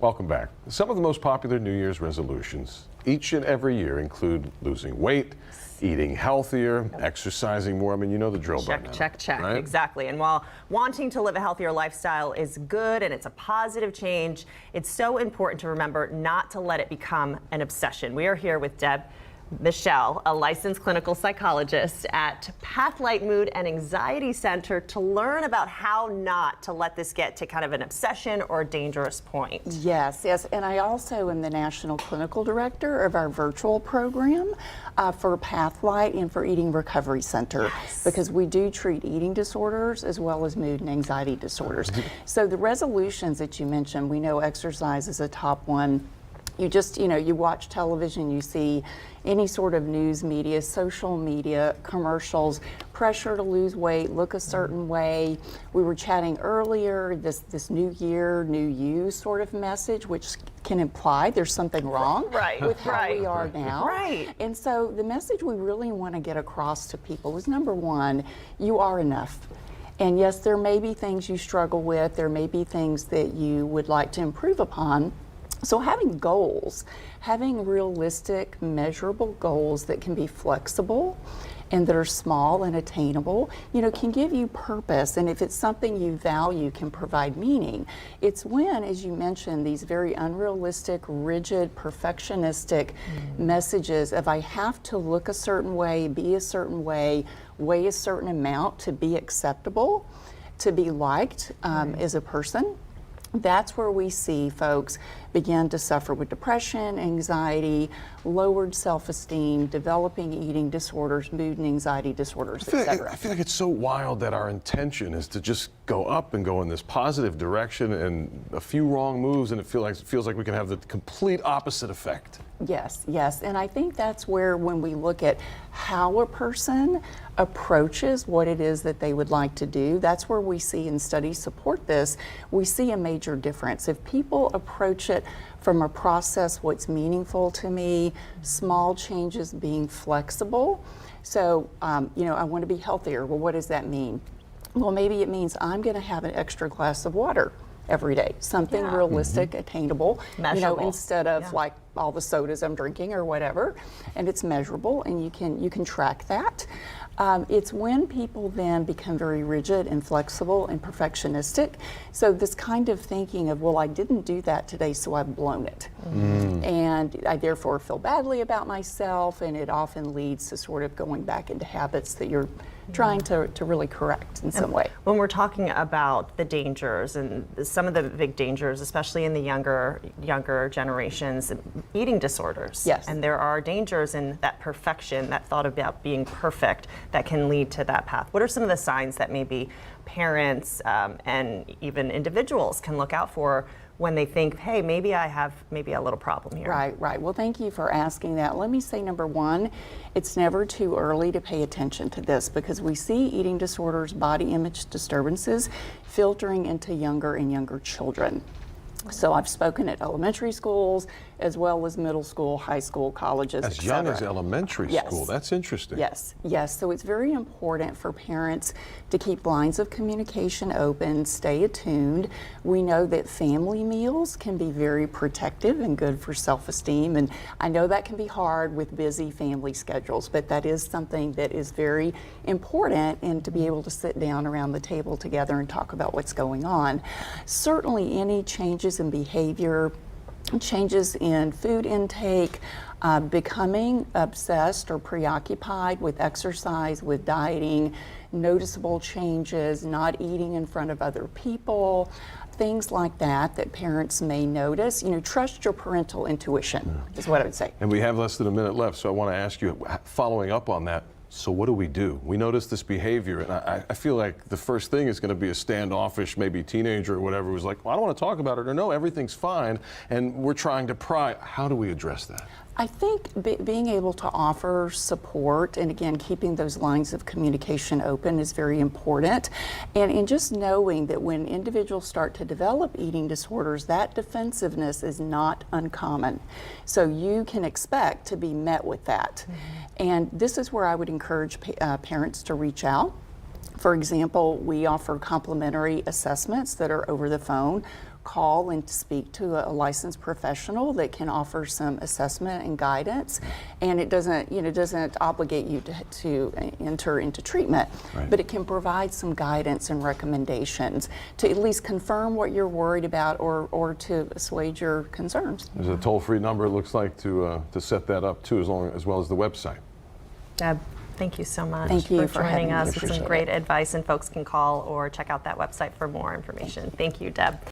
Welcome back. Some of the most popular New Year's resolutions each and every year include losing weight, eating healthier, exercising more. I mean, you know the drill by now. Check. Right? Exactly. And while wanting to live a healthier lifestyle is good and it's a positive change, it's so important to remember not to let it become an obsession. We are here with Deb Michelle, a licensed clinical psychologist at Pathlight Mood and Anxiety Center, to learn about how not to let this get to kind of an obsession or a dangerous point. Yes. And I also am the National Clinical Director of our virtual program for Pathlight and for Eating Recovery Center, because we do treat eating disorders as well as mood and anxiety disorders. So the resolutions that you mentioned, we know exercise is a top one. You watch television, you see any sort of news media, social media, commercials, pressure to lose weight, look a certain way. We were chatting earlier, this new year, new you sort of message, which can imply there's something wrong with how we are now. And so the message we really want to get across to people is, number one, you are enough. And yes, there may be things you struggle with, there may be things that you would like to improve upon. So having goals, having realistic, measurable goals that can be flexible and that are small and attainable, can give you purpose. And if it's something you value, can provide meaning. It's when, as you mentioned, these very unrealistic, rigid, perfectionistic messages of I have to look a certain way, be a certain way, weigh a certain amount to be acceptable, to be liked as a person. That's where we see folks begin to suffer with depression, anxiety, lowered self-esteem, developing eating disorders, mood and anxiety disorders, etc. I feel like it's so wild that our intention is to just go up and go in this positive direction, and a few wrong moves and it feels like we can have the complete opposite effect. Yes. And I think that's where, when we look at how a person approaches what it is that they would like to do, that's where we see, and studies support this, we see a major difference. If people approach it from a process, what's meaningful to me, small changes, being flexible. So, I want to be healthier. Well, what does that mean? Well, maybe it means I'm going to have an extra glass of water every day, something realistic, attainable, measurable. Instead of like all the sodas I'm drinking or whatever, and it's measurable and you can track that. It's when people then become very rigid and flexible and perfectionistic. So this kind of thinking of, well, I didn't do that today, so I've blown it. And I therefore feel badly about myself, and it often leads to sort of going back into habits that you're trying to really correct in some way. When we're talking about the dangers, and some of the big dangers, especially in the younger generations, eating disorders. Yes. And there are dangers in that perfection, that thought about being perfect, that can lead to that path. What are some of the signs that maybe parents and even individuals can look out for when they think, hey, maybe I have a little problem here? Right. Well, thank you for asking that. Let me say, number one, it's never too early to pay attention to this, because we see eating disorders, body image disturbances filtering into younger and younger children. So I've spoken at elementary schools as well as middle school, high school, colleges, As young as elementary school. That's interesting. Yes. So it's very important for parents to keep lines of communication open, stay attuned. We know that family meals can be very protective and good for self-esteem, and I know that can be hard with busy family schedules, but that is something that is very important, and to be able to sit down around the table together and talk about what's going on. Certainly any changes in behavior, changes in food intake, becoming obsessed or preoccupied with exercise, with dieting, noticeable changes, not eating in front of other people, things like that parents may notice. Trust your parental intuition is what I would say. And we have less than a minute left, so I want to ask you, following up on that, so what do? We notice this behavior, and I feel like the first thing is going to be a standoffish, maybe teenager or whatever, who's like, well, I don't want to talk about it, or no, everything's fine, and we're trying to pry. How do we address that? I think being able to offer support, and again, keeping those lines of communication open, is very important. And just knowing that when individuals start to develop eating disorders, that defensiveness is not uncommon. So you can expect to be met with that. And this is where I would encourage parents to reach out. For example, we offer complimentary assessments that are over the phone, call and speak to a licensed professional that can offer some assessment and guidance. And it doesn't obligate you to enter into treatment, Right. but it can provide some guidance and recommendations to at least confirm what you're worried about or to assuage your concerns. There's a toll-free number, it looks like, to set that up too, as well as the website. Deb, thank you so much Thank you for joining having me. us with some Appreciate great it. advice, and folks can call or check out that website for more information. Thank you, Deb.